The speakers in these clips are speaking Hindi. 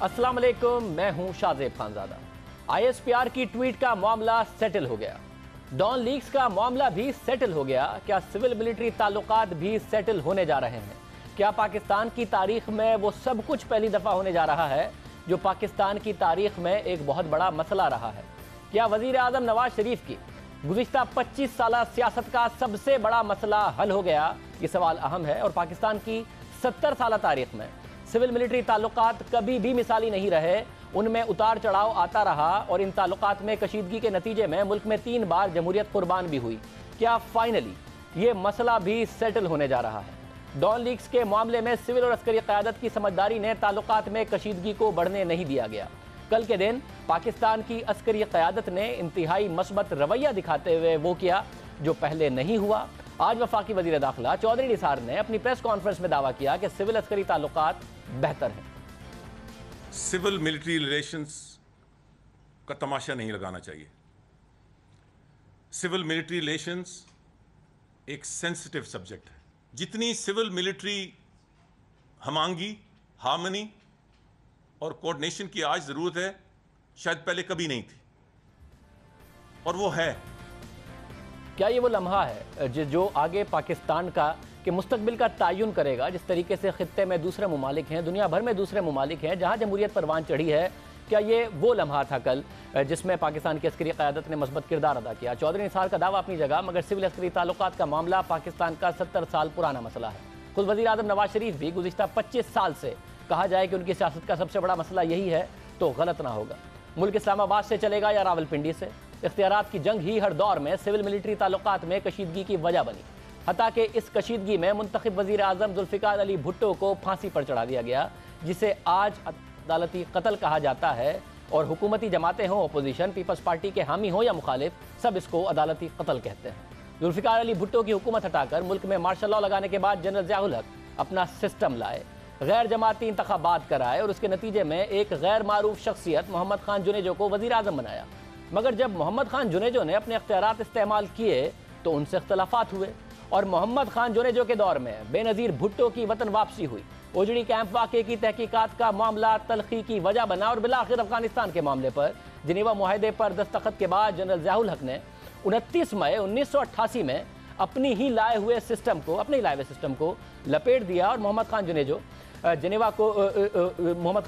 अस्सलाम वालेकुम, मैं हूं शाहजेब खानजादा। ISPR की ट्वीट का मामला सेटल हो गया। डॉन लीक्स का मामला भी सेटल हो गया। क्या सिविल मिलिट्री ताल्लुकात भी सेटल होने जा रहे हैं? क्या पाकिस्तान की तारीख में वो सब कुछ पहली दफ़ा होने जा रहा है जो पाकिस्तान की तारीख में एक बहुत बड़ा मसला रहा है? क्या वज़ीर आज़म नवाज शरीफ की गुज़िश्ता 25 साल सियासत का सबसे बड़ा मसला हल हो गया? ये सवाल अहम है और पाकिस्तान की 70 साल तारीख में सिविल मिलिट्री ताल्लुकात कभी भी मिसाली नहीं रहे। उनमें उतार चढ़ाव आता रहा और इन ताल्लुकात में कशीदगी के नतीजे में मुल्क में 3 बार जमहूरियत कुर्बान भी हुई। क्या फाइनली ये मसला भी सेटल होने जा रहा है? डॉन लीक्स के मामले में सिविल और अस्करी क़यादत की समझदारी ने ताल्लुकात में कशीदगी को बढ़ने नहीं दिया गया। कल के दिन पाकिस्तान की अस्करी क़यादत ने इंतहाई मस्बत रवैया दिखाते हुए वो किया जो पहले नहीं हुआ। आज वफाकी वज़ीर दाखिला चौधरी निसार ने अपनी प्रेस कॉन्फ्रेंस में दावा किया कि सिविल अस्करी ताल्लुकात बेहतर हैं। सिविल मिलिट्री रिलेशंस का तमाशा नहीं लगाना चाहिए। सिविल मिलिट्री रिलेशंस एक सेंसिटिव सब्जेक्ट है। जितनी सिविल मिलिट्री हमांगी, हार्मनी और कोऑर्डिनेशन की आज जरूरत है, शायद पहले कभी नहीं थी, और वो है। क्या ये वो लम्हा है जो आगे पाकिस्तान का कि मुस्तकबिल का तयन करेगा? जिस तरीके से खित्ते में दूसरे ममालिक हैं, दुनिया भर में दूसरे ममालिक हैं जहाँ जमहूरियत परवान चढ़ी है, क्या ये वो लम्हा था कल जिसमें पाकिस्तान की अस्करी क़यादत ने मस्बत किरदार अदा किया? चौधरी निसार का दावा अपनी जगह, मगर सिविल अस्करी ताल्लुकात का मामला पाकिस्तान का 70 साल पुराना मसला है। खुद वज़ीर आज़म नवाज शरीफ भी गुज़िश्ता 25 साल से कहा जाए कि उनकी सियासत का सबसे बड़ा मसला यही है तो गलत ना होगा। मुल्क इस्लामाबाद से चलेगा या रावलपिंडी से? इख्तियारात की जंग ही हर दौर में सिविल मिलिट्री ताल्लुकात में कशीदगी की वजह बनी। हत्ता कि इस कशीदगी में मुंतखब वज़ीर आज़म जुल्फ़िकार अली भुट्टो को फांसी पर चढ़ा दिया गया, जिसे आज अदालती कत्ल कहा जाता है। और हुकूमती जमातें हों, अपोजिशन, पीपल्स पार्टी के हामी हों या मुखालिफ, सब इसको अदालती कत्ल कहते हैं। जुल्फ़िकार अली भुट्टो की हुकूमत हटाकर मुल्क में मार्शल लॉ लगाने के बाद जनरल ज़ियाउल हक अपना सिस्टम लाए, गैर जमाती इंतखाबात कराए और उसके नतीजे में एक गैर मारूफ शख्सियत मोहम्मद खान जुनेजो को वज़ीर आज़म बनाया। मगर जब मोहम्मद खान जुनेजो ने अपने इख्तियारात इस्तेमाल किए तो उनसे इख्तलाफात हुए और मोहम्मद खान जुनेजो के दौर में बेनज़ीर भुट्टो की वतन वापसी हुई। ओजड़ी कैंप वाक़े की तहकीकात का मामला तलखी की वजह बना और बिलाखिर अफगानिस्तान के मामले पर जिनेवा मुआहदे पर दस्तखत के बाद जनरल ज़ियाउल हक ने 29 मई 1988 में अपने ही लाए हुए सिस्टम को लपेट दिया और मोहम्मद खान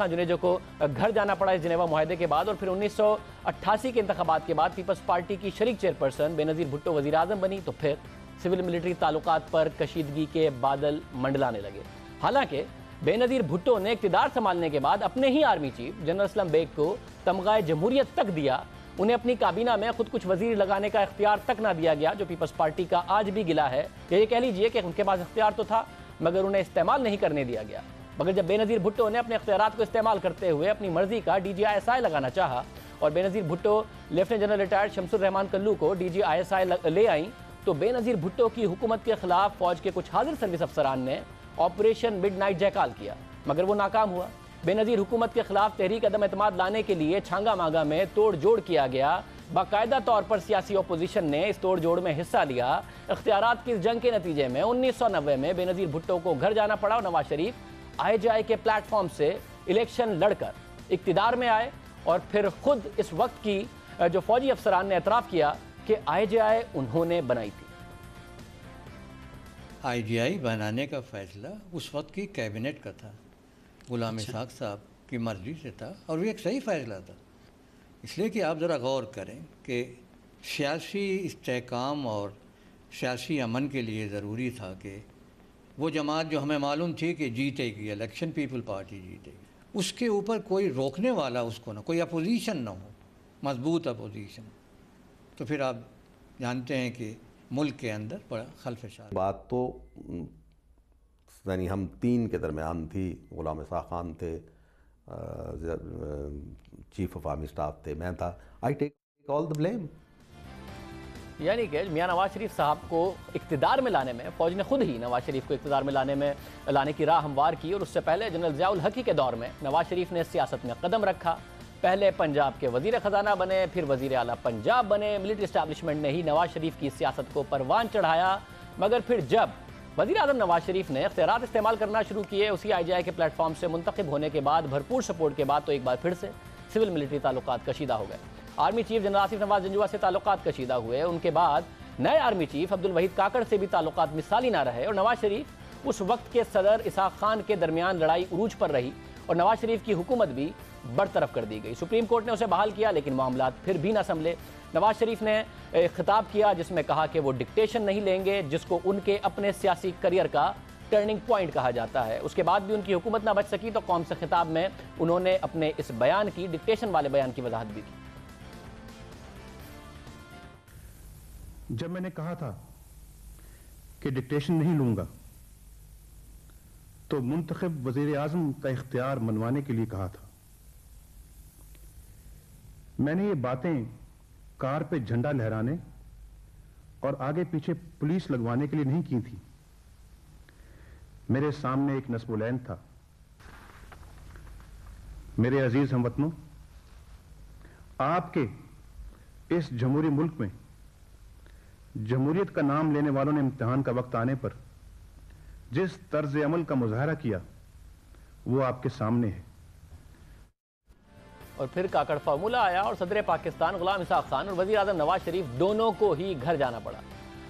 जुनेजो को घर जाना पड़ा इस जिनेवा मुआहदे के बाद। और फिर 1988 के इंतखाबात के बाद पीपल्स पार्टी की शरीक चेयरपर्सन बेनज़ीर भुट्टो वज़ीर आज़म बनी, तो फिर सिविल मिलिट्री ताल्लुकात पर कशीदगी के बादल मंडलाने लगे। हालांकि बेनज़ीर भुट्टो ने इक़्तिदार संभालने के बाद अपने ही army chief general Aslam Beg को तमगाए जमहूरियत तक दिया। उन्हें अपनी काबीना में खुद कुछ वजीर लगाने का इख्तियार तक ना दिया गया, जो पीपल्स पार्टी का आज भी गिला है। ये कह लीजिए कि उनके पास इख्तियार तो था मगर उन्हें इस्तेमाल नहीं करने दिया गया। मगर जब बेनज़ीर भुट्टो ने अपने इख्तियारात को इस्तेमाल करते हुए अपनी मर्जी का DGISI लगाना चाहा और Benazir Bhutto lieutenant general retired Shamsur Rahman Kallu को DGISI ले आई, तो बेनज़ीर भुट्टो की हुकूमत के खिलाफ फौज के कुछ हाजिर सर्विस अफसरान ने ऑपरेशन मिडनाइट जयकाल किया, मगर वो नाकाम हुआ। बेनज़ीर हुकूमत के खिलाफ तहरीक अदम एतमाद लाने के लिए छांगा मांगा में तोड़ जोड़ किया गया। बाकायदा तौर पर सियासी अपोजिशन ने इस तोड़ जोड़ में हिस्सा लिया। इख्तियारात की इस जंग के नतीजे में 1990 में बेनज़ीर भुट्टो को घर जाना पड़ा और नवाज शरीफ IJI के प्लेटफॉर्म से इलेक्शन लड़कर इक़्तिदार में आए। और फिर खुद इस वक्त की जो फौजी अफसरान ने एतराफ़ किया कि IJI उन्होंने बनाई थी। IJI बनाने का फैसला उस वक्त की कैबिनेट का था, गुलाम इसहाक साहब की मर्जी से था, और ये एक सही फैसला था। इसलिए कि आप ज़रा गौर करें कि सियासी इस्तेहकाम और सियासी अमन के लिए ज़रूरी था कि वो जमात जो हमें मालूम थी कि जीतेगी इलेक्शन, पीपल पार्टी जीतेगी, उसके ऊपर कोई रोकने वाला उसको ना, कोई अपोजिशन ना हो, मजबूत अपोजिशन। तो फिर आप जानते हैं कि मुल्क के अंदर बड़ा खलफशार। बात तो यानी हम 3 के दरमियान थी। गुलाम इसहाक खान थे, चीफ ऑफ आर्मी स्टाफ थे, मैं था। I take all the blame. यानी कि मियाँ नवाज शरीफ साहब को इक़्तिदार में लाने में फौज ने खुद ही नवाज शरीफ को इक़्तिदार में लाने की राह हमवार की। और उससे पहले जनरल ज़ियाउल हक के दौर में नवाज शरीफ ने सियासत में कदम रखा। पहले पंजाब के वज़ीर ख़जाना बने, फिर वज़ीर आला पंजाब बने। मिलिट्री इस्टेब्लिशमेंट ने ही नवाज शरीफ की सियासत को परवान चढ़ाया। मगर फिर जब वज़ीर आज़म नवाज शरीफ ने इख्तियारात इस्तेमाल करना शुरू किए। उसी IGI के प्लेटफॉर्म से मुंतखब होने के बाद भरपूर सपोर्ट के बाद तो एक बार फिर से सिविल मिलिट्री ताल्लुकात कशीदा हो गए। Army chief general Asif Nawaz Janjua से ताल्लुकात कशीदा हुए। उनके बाद नए आर्मी चीफ अब्दुल वहीद काकड़ से भी ताल्लुकात मिसाली ना रहे और नवाज शरीफ उस वक्त के सदर इसाक खान के दरमियान लड़ाई उरूज पर रही और नवाज शरीफ की हुकूमत भी बरतरफ कर दी गई। सुप्रीम कोर्ट ने उसे बहाल किया लेकिन मामला फिर भी ना संभले। नवाज शरीफ ने खिताब किया जिसमें कहा कि वो डिक्टेशन नहीं लेंगे, जिसको उनके अपने सियासी करियर का टर्निंग पॉइंट कहा जाता है। उसके बाद भी उनकी हुकूमत ना बच सकी तो कौम से खिताब में उन्होंने अपने इस बयान की, डिक्टेशन वाले बयान की वजाहत भी की। जब मैंने कहा था कि डिक्टेशन नहीं लूंगा तो मुंतखब वजीर आजम का इख्तियार मनवाने के लिए कहा था। मैंने ये बातें कार पे झंडा लहराने और आगे पीछे पुलिस लगवाने के लिए नहीं की थी। मेरे सामने एक नस्बुलैन था। मेरे अजीज हमवतनों, आपके इस जमहूरी मुल्क में जमहूरियत का नाम लेने वालों ने इम्तिहान का वक्त आने पर जिस तर्ज अमल का मुजाहरा किया वो आपके सामने है। और फिर काकड़ फार्मूला आया और सदर पाकिस्तान गुलाम इसाक खान और वज़ीर आज़म नवाज शरीफ दोनों को ही घर जाना पड़ा।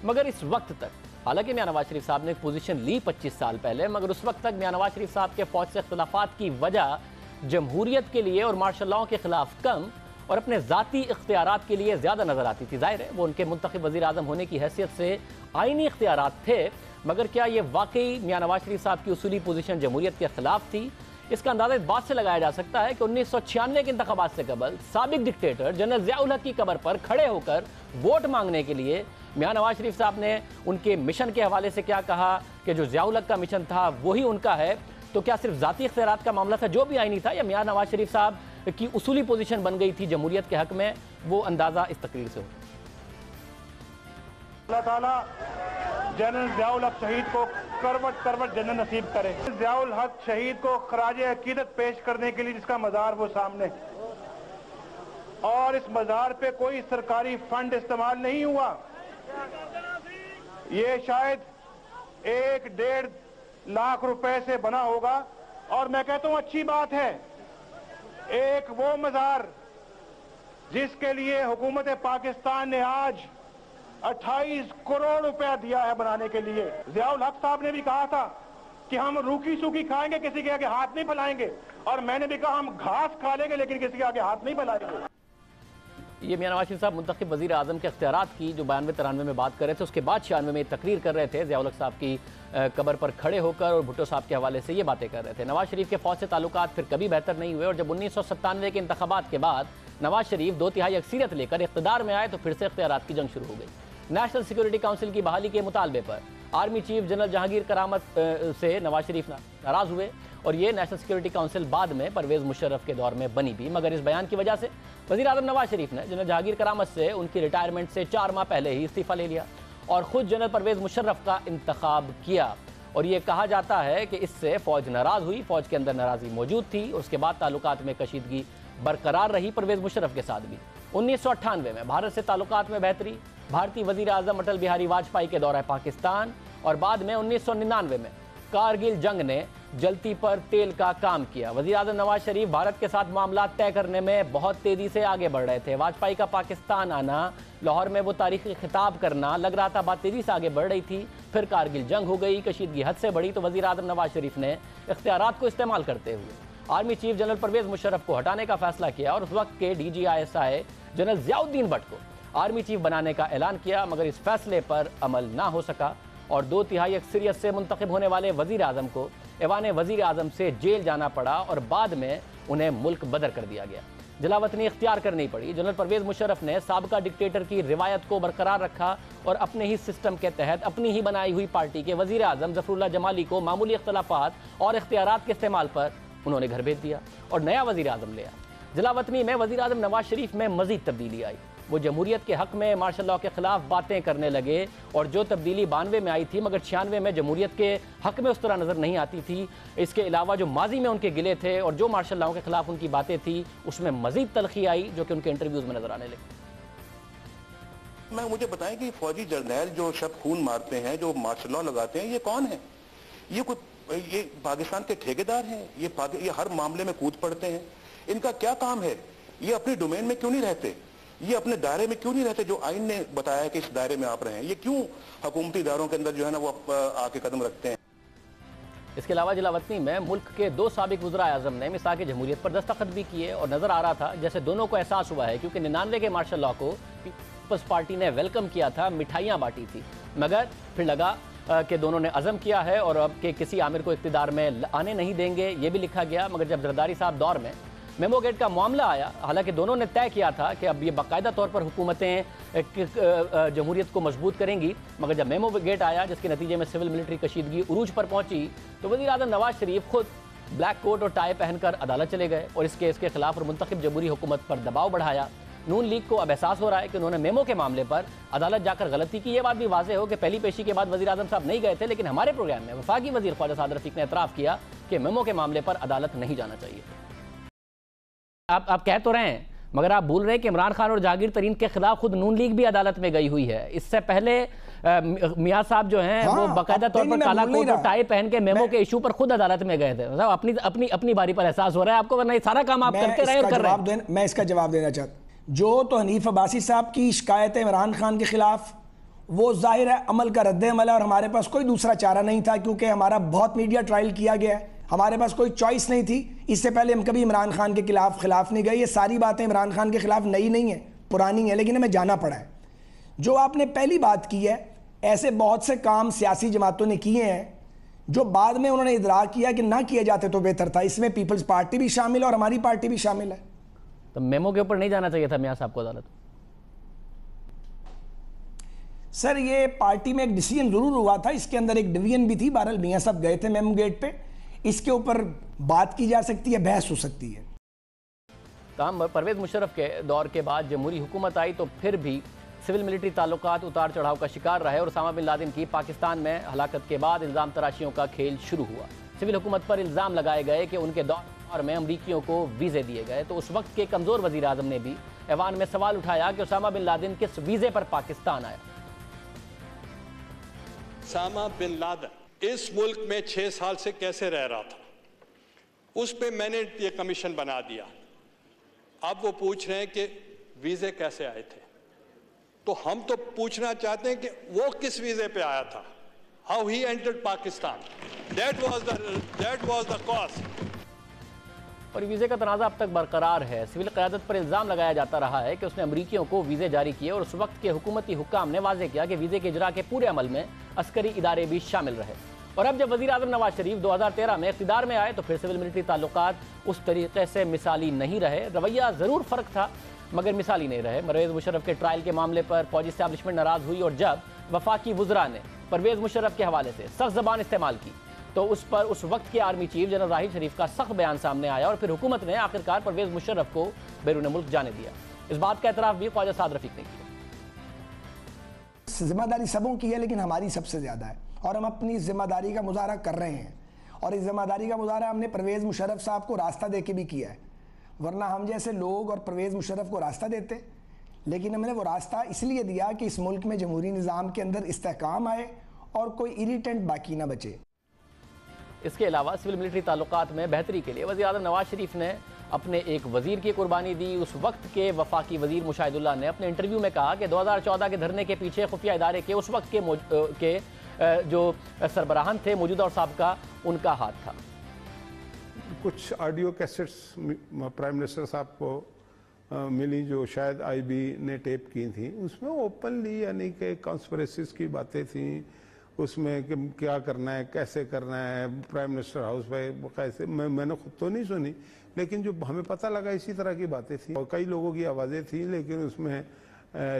मगर इस वक्त तक, हालांकि मियां नवाज शरीफ साहब ने एक पोजीशन ली 25 साल पहले, मगर उस वक्त तक मियां नवाज शरीफ साहब के फौज से इख्तिलाफात की वजह जमहूरियत के लिए और मार्शल लॉ के खिलाफ कम और अपने ज़ाती इख्तियारात के लिए ज़्यादा नज़र आती थी। जाहिर है वो उनके मुंतखब वज़ीर आज़म होने की हैसियत से आइनी इख्तियारात थे, मगर क्या ये वाकई मियां नवाज शरीफ साहब की उसूली पोजीशन जमहूरियत के खिलाफ थी? इसका अंदाजा इस बात से लगाया जा सकता है कि 1996 के इंतखाबात से कबल साबिक डिक्टेटर जनरल ज़िया-उल हक की कब्र पर खड़े होकर वोट मांगने के लिए मियां नवाज शरीफ साहब ने उनके मिशन के हवाले से क्या कहा कि जो ज़िया-उल हक का मिशन था वही उनका है। तो क्या सिर्फ ज़ाती इख्तियारात का मामला था जो भी आईनी था, या मियां नवाज शरीफ साहब की उसूली पोजीशन बन गई थी जमहूरियत के हक में? वो अंदाज़ा इस तकरीर से हो। अल्लाह ताला जनरल ज़िया-उल हक शहीद को करवट करवट जन्नत नसीब करे। ज़िया-उल हक शहीद को खराज अकीदत पेश करने के लिए जिसका मज़ार वो सामने, और इस मज़ार पे कोई सरकारी फंड इस्तेमाल नहीं हुआ। ये शायद 1-1.5 लाख रुपए से बना होगा। और मैं कहता हूं अच्छी बात है, एक वो मज़ार जिसके लिए हुकूमत पाकिस्तान ने आज 28 करोड़ रुपया दिया है बनाने के लिए। ज़िया-उल हक साहब ने भी कहा था कि हम रूखी सूखी खाएंगे, किसी के आगे हाथ नहीं फैलाएंगे, और मैंने भी कहा हम घास खा लेंगे लेकिन किसी के आगे हाथ नहीं फैलाएंगे। ये मियां नवाज शरीफ साहब मुंतखब वज़ीर आज़म के इख्तियारात की जो 92-93 में बात कर रहे थे, उसके बाद 96 में तकरीर कर रहे थे। ज़िया-उल हक साहब की कब्र पर खड़े होकर और भुट्टो साहब के हवाले से ये बातें कर रहे थे। नवाज शरीफ के फौज से ताल्लुकात फिर कभी बेहतर नहीं हुए और जब 1997 के इंतखाबात के बाद नवाज शरीफ 2/3 अक्सरियत लेकर इक़्तिदार में आए तो फिर से इख्तियारात की जंग शुरू हो गई। नेशनल सिक्योरिटी काउंसिल की बहाली के मुतालबे पर आर्मी चीफ जनरल जहांगीर करामत से नवाज शरीफ नाराज़ हुए और ये नेशनल सिक्योरिटी काउंसिल बाद में परवेज़ मुशर्रफ के दौर में बनी भी। मगर इस बयान की वजह से वज़ीर आज़म नवाज शरीफ ने जनरल जहांगीर करामत से उनकी रिटायरमेंट से 4 माह पहले ही इस्तीफ़ा ले लिया और ख़ुद जनरल परवेज़ मुशर्रफ का इंतखाब किया। और ये कहा जाता है कि इससे फ़ौज नाराज़ हुई, फ़ौज के अंदर नाराज़गी मौजूद थी। उसके बाद ताल्लुकात में कशीदगी बरकरार रही परवेज़ मुशर्रफ के साथ भी। 1998 में भारत से ताल्लुकात में बेहतरी, भारतीय वज़ीर आज़म अटल बिहारी वाजपेयी के दौरे पाकिस्तान, और बाद में 1999 में कारगिल जंग ने जलती पर तेल का काम किया। वज़ीर आज़म नवाज शरीफ भारत के साथ मामला तय करने में बहुत तेज़ी से आगे बढ़ रहे थे। वाजपेयी का पाकिस्तान आना, लाहौर में वो तारीख़ी खिताब करना, लग रहा था बात तेज़ी से आगे बढ़ रही थी। फिर कारगिल जंग हो गई, कशीदगी हद से बढ़ी, तो वज़ीर आज़म नवाज शरीफ ने इख्तियारात को इस्तेमाल करते हुए army chief general Pervez Musharraf को हटाने का फैसला किया और उस वक्त के DGISI जनरल ज़ियाउद्दीन भट्ट को आर्मी चीफ बनाने का ऐलान किया। मगर इस फैसले पर अमल ना हो सका और 2/3 अक्सरियत से मुंतखब होने वाले वज़ीर आज़म को ऐवान वज़ीर आज़म से जेल जाना पड़ा और बाद में उन्हें मुल्क बदर कर दिया गया। जलावतनी इख्तियार करनी पड़ी। जनरल परवेज़ मुशर्रफ ने साबका डिक्टेटर की रिवायत को बरकरार रखा और अपने ही सिस्टम के तहत अपनी ही बनाई हुई पार्टी के वज़ीर आज़म ज़फ़रुल्लाह जमाली को मामूली इख्तिलाफात और इख्तियारात के इस्तेमाल पर उन्होंने घर भेज दिया और नया वज़ीर आज़म लिया। जलावतनी में वज़ीर आज़म नवाज शरीफ में मज़ीद तब्दीली आई। वो जमहूरियत के हक़ में मार्शल लॉ के ख़िलाफ़ बातें करने लगे और जो तब्दीली 92 में आई थी मगर 96 में जमहूरियत के हक़ में उस तरह नज़र नहीं आती थी। इसके अलावा जो माजी में उनके गिले थे और जो मार्शल लॉ के ख़िलाफ़ उनकी बातें थी उसमें मज़ीद तलख़ी आई जो कि उनके इंटरव्यूज़ में नज़र आने लगी। मुझे बताएं कि फौजी जर्नैल जो शब खून मारते हैं, जो मार्शल लॉ लगाते हैं, ये कौन है? ये पाकिस्तान के ठेकेदार हैं? ये हर मामले में कूद पड़ते हैं। इनका क्या काम है? ये अपने डोमेन में क्यों नहीं रहते? ये अपने दायरे में क्यों नहीं रहते जो आइन ने बताया कि इस दायरे में आप रहें? ये क्यों हुकूमती इदारों के अंदर जो है ना वो आके कदम रखते हैं? इसके अलावा जिलावतनी में मुल्क के 2 साबिक वज़राए आज़म ने मिसाक जमहूरियत पर दस्तखत भी किए और नजर आ रहा था जैसे दोनों को एहसास हुआ है, क्योंकि 99 के मार्शल लॉ को पीपल्स पार्टी ने वेलकम किया था, मिठाइयाँ बांटी थी, मगर फिर लगा कि दोनों ने अज़म किया है और अब के किसी आमिर को इक़्तिदार में आने नहीं देंगे, ये भी लिखा गया। मगर जब जरदारी साहब दौर में मेमो गेट का मामला आया, हालांकि दोनों ने तय किया था कि अब ये बाकायदा तौर पर हुकूमतें जमहूरियत को मजबूत करेंगी, मगर जब मेमो गेट आया जिसके नतीजे में सिविल मिलिट्री कशीदगी उरूज पर पहुंची, तो वज़ीर आज़म नवाज शरीफ खुद ब्लैक कोट और टाई पहनकर अदालत चले गए और इस केस के खिलाफ और मुंतखब जमहूरी हुकूमत पर दबाव बढ़ाया। नून लीग को अब एहसास हो रहा है कि उन्होंने मेमो के मामले पर अदालत जाकर गलती की। ये बात भी वाज़ेह हो कि पहली पेशी के बाद वज़ीर आज़म साहब नहीं गए थे, लेकिन हमारे प्रोग्राम में वफाकी वज़ीर ख्वाजा साद रफ़ीक ने एतराफ़ किया कि मेमो के मामले पर अदालत नहीं जाना चाहिए। आप कह तो रहे हैं, मगर आप भूल रहे हैं कि इमरान खान और जहांगीर तरीन के खिलाफ खुद नून लीग भी अदालत में गई हुई है। इससे पहले मियां साहब जो हैं वो बाकायदा तौर पर काला कोट और टाई पहन के मेमो के इशू पर खुद अदालत में गए थे। मतलब अपनी बारी पर एहसास हो रहा है आपको, वरना ये सारा काम आप करते रहे और कर रहे हैं। मैं इसका जवाब देना चाहता हूं। जो तो हनीफ अब्बासी साहब की शिकायत है इमरान खान के खिलाफ, वो जाहिर है अमल का रद्द अमल है और हमारे पास कोई दूसरा चारा नहीं था, क्योंकि हमारा बहुत मीडिया ट्रायल किया गया है, हमारे पास कोई चॉइस नहीं थी। इससे पहले हम कभी इमरान खान के खिलाफ नहीं गए। ये सारी बातें इमरान खान के खिलाफ नई नहीं है, पुरानी है, लेकिन हमें जाना पड़ा है। जो आपने पहली बात की है, ऐसे बहुत से काम सियासी जमातों ने किए हैं जो बाद में उन्होंने इदराक किया कि ना किए जाते तो बेहतर था। इसमें पीपल्स पार्टी भी शामिल है और हमारी पार्टी भी शामिल है। तो मेमो के ऊपर नहीं जाना चाहिए था मियां साहब को अदालत? सर, ये पार्टी में एक डिसीजन जरूर हुआ था, इसके अंदर एक डिवीजन भी थी। बहरहाल मियां साहब गए थे मेमो गेट पे, इसके ऊपर बात की जा सकती है, बहस हो सकती है। काम परवेज़ मुशर्रफ के दौर के बाद जमहूरी हुकूमत आई तो फिर भी सिविल मिलिट्री ताल्लुकात उतार चढ़ाव का शिकार रहे और उसामा बिन लादेन की पाकिस्तान में हलाकत के बाद इल्ज़ाम तराशियों का खेल शुरू हुआ। सिविल हुकूमत पर इल्ज़ाम लगाए गए कि उनके दौर में अमरीकियों को वीज़े दिए गए, तो उस वक्त के कमज़ोर वज़ीर आज़म ने भी ऐवान में सवाल उठाया कि उसामा बिन लादेन किस वीज़े पर पाकिस्तान आया। उसामा बिन लादेन इस मुल्क में 6 साल से कैसे रह रहा था, उस पे मैंने ये कमीशन बना दिया। अब वो पूछ रहे हैं कि वीज़े कैसे आए थे, तो हम तो पूछना चाहते हैं कि वो किस वीज़े पे आया था, how he entered Pakistan, that was the cause. और वीज़े का तनाज़ा अब तक बरकरार है। सिविल क़यादत पर इल्ज़ाम लगाया जाता रहा है कि उसने अमरीकियों को वीज़े जारी किए और उस वक्त के हुकूमती हुक्काम ने वाज़े किया कि वीज़े के इजरा के पूरे अमल में अस्करी इदारे भी शामिल रहे। और अब जब वज़ीर आज़म नवाज शरीफ 2013 में इक़्तिदार में आए तो फिर सिविल मिलिट्री ताल्लुकात उस तरीके से मिसाली नहीं रहे। रवैया ज़रूर फ़र्क था, मगर मिसाली नहीं रहे। परवेज़ मुशर्रफ के ट्रायल के मामले पर फौजी इस्टेब्लिशमेंट नाराज़ हुई और जब वफाकी वुज़रा ने परवेज़ मुशर्रफ के हवाले से सख्त ज़बान इस्तेमाल की तो उस पर उस वक्त के आर्मी चीफ जनरल राहिल शरीफ का सख्त बयान सामने आया और फिर हुकूमत ने आखिरकार परवेज़ मुशर्रफ को बैरून मुल्क जाने दिया। इस बात का एतराफ़ भी ख्वाजा साद रफ़ीक ने किया। जिम्मेदारी सबों की है, लेकिन हमारी सबसे ज़्यादा है और हम अपनी जिम्मेदारी का मुजाहरा कर रहे हैं। और इस जिम्मेदारी का मुजाहरा हमने परवेज़ मुशर्रफ साहब को रास्ता दे के भी किया है, वरना हम जैसे लोग और परवेज़ मुशर्रफ को रास्ता देते, लेकिन हमने वो रास्ता इसलिए दिया कि इस मुल्क में जमहूरी निज़ाम के अंदर इस्तेहकाम आए और कोई इरिटेंट बाकी ना बचे। इसके अलावा सिविल मिलिट्री ताल्लुकात में बेहतरी के लिए वज़ीर आज़म नवाज शरीफ ने अपने एक वज़ीर की कुर्बानी दी। उस वक्त के वफाकी वज़ीर मुशाहिदुल्लाह ने अपने इंटरव्यू में कहा कि 2014 के धरने के पीछे खुफिया इदारे के उस वक्त के जो सरबराहान थे मौजूदा और साबका, उनका हाथ था। कुछ ऑडियो कैसेट्स प्राइम मिनिस्टर साहब को मिली जो शायद आईबी ने टेप की थी, उसमें ओपनली यानी कि कॉन्स्पिरेसीज की बातें थी, उसमें कि क्या करना है, कैसे करना है, प्राइम मिनिस्टर हाउस में कैसे, मैंने खुद तो नहीं सुनी, लेकिन जो हमें पता लगा इसी तरह की बातें थी और कई लोगों की आवाज़ें थी, लेकिन उसमें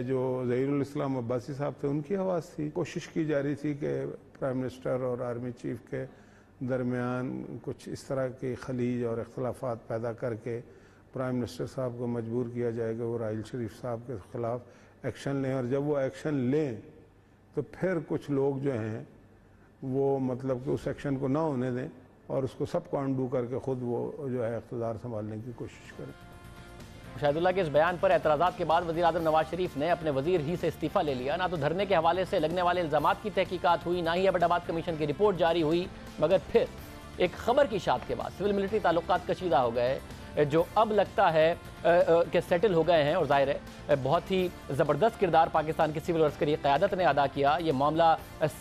जो ज़हीरुल इस्लाम अब्बासी साहब थे उनकी आवाज़ थी। कोशिश की जा रही थी कि प्राइम मिनिस्टर और आर्मी चीफ के दरमियान कुछ इस तरह की खलीज और इख्तलाफात पैदा करके प्राइम मिनिस्टर साहब को मजबूर किया जाएगा वो राहिल शरीफ साहब के ख़िलाफ़ एक्शन लें, और जब वो एक्शन लें तो फिर कुछ लोग जो हैं वो मतलब कि उस एक्शन को ना होने दें और उसको सब को अंडू करके ख़ुद वो जो है इक़्तिदार संभालने की कोशिश करें। शहीदुल्लाह के इस बयान पर एतराज़ात के बाद वज़ीर आज़म नवाज शरीफ ने अपने वज़ीर ही से इस्तीफ़ा ले लिया। ना तो धरने के हवाले से लगने वाले इल्ज़ामात की तहकीकात हुई, ना ही एबटाबाद कमीशन की रिपोर्ट जारी हुई, मगर फिर एक खबर की इशाअत के बाद सिविल मिलिट्री ताल्लुकात कशीदा हो गए, जो अब लगता है कि सेटल हो गए हैं। और जाहिर है बहुत ही ज़बरदस्त किरदार पाकिस्तान की सिविल और अस्करी क़यादत ने अदा किया, ये मामला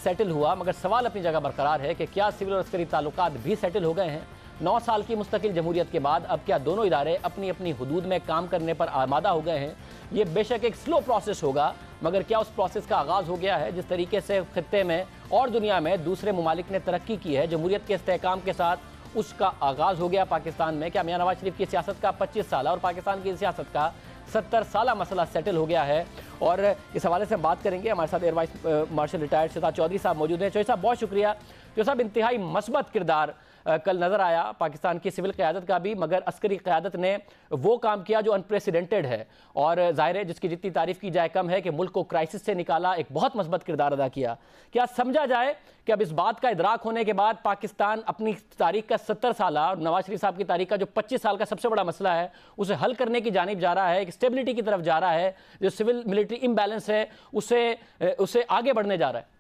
सेटल हुआ। मगर सवाल अपनी जगह बरकरार है कि क्या सिविल और अस्करी ताल्लुकात भी सेटल हो गए हैं? 9 साल की मुस्तकिल जमहूरियत के बाद अब क्या दोनों इदारे अपनी अपनी हुदूद में काम करने पर आमादा हो गए हैं? ये बेशक एक स्लो प्रोसेस होगा, मगर क्या उस प्रोसेस का आगाज़ हो गया है? जिस तरीके से खित्ते में और दुनिया में दूसरे ममालिक ने तरक्की की है जमहूरियत के इस्तेहकाम के साथ, उसका आगाज़ हो गया पाकिस्तान में। क्या मियां नवाज शरीफ की सियासत का 25 साल और पाकिस्तान की सियासत का 70 साल मसला सेटल हो गया है? और इस हवाले से हम बात करेंगे। हमारे साथ air vice marshal retired Shahzad Chaudhry साहब मौजूद हैं। चौधरी साहब बहुत शुक्रिया। जो साहब इंतहाई मस्बत किरदार कल नज़र आया पाकिस्तान की सिविल क़यादत का भी, मगर अस्करी क़यादत ने वो काम किया जो अनप्रेसिडेंटेड है और ज़ाहिर है जिसकी जितनी तारीफ़ की जाए कम है कि मुल्क को क्राइसिस से निकाला, एक बहुत मस्बत किरदार अदा किया। क्या समझा जाए कि अब इस बात का इदराक होने के बाद पाकिस्तान अपनी तारीख का 70 साल और नवाज शरीफ साहब की तारीख का जो 25 साल का सबसे बड़ा मसला है उसे हल करने की जानिब जा रहा है, एक स्टेबिलिटी की तरफ जा रहा है, जो सिविल मिलिट्री इम्बैलेंस है उसे आगे बढ़ने जा रहा है?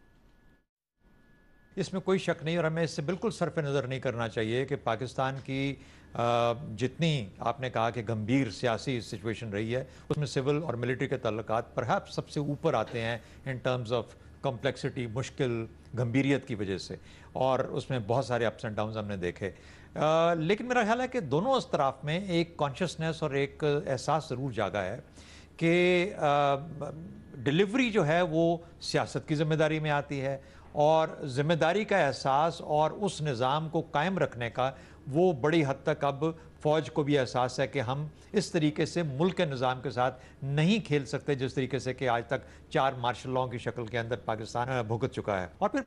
इसमें कोई शक नहीं और हमें इससे बिल्कुल सरफ नज़र नहीं करना चाहिए कि पाकिस्तान की जितनी आपने कहा कि गंभीर सियासी सिचुएशन रही है उसमें सिविल और मिलिट्री के ताल्लुकात परहैप्स सबसे ऊपर आते हैं इन टर्म्स ऑफ कॉम्प्लेक्सिटी, मुश्किल, गंभीरियत की वजह से, और उसमें बहुत सारे अप्स एंड डाउन्स हमने देखे। लेकिन मेरा ख्याल है कि दोनों अतराफ में एक कॉन्शियसनेस और एक एहसास ज़रूर जागा है कि डिलीवरी जो है वो सियासत की ज़िम्मेदारी में आती है और ज़िम्मेदारी का एहसास और उस निज़ाम को कायम रखने का वो बड़ी हद तक अब फ़ौज को भी एहसास है कि हम इस तरीके से मुल्क के निज़ाम के साथ नहीं खेल सकते जिस तरीके से कि आज तक 4 मार्शल लॉ की शक्ल के अंदर पाकिस्तान भुगत चुका है। और फिर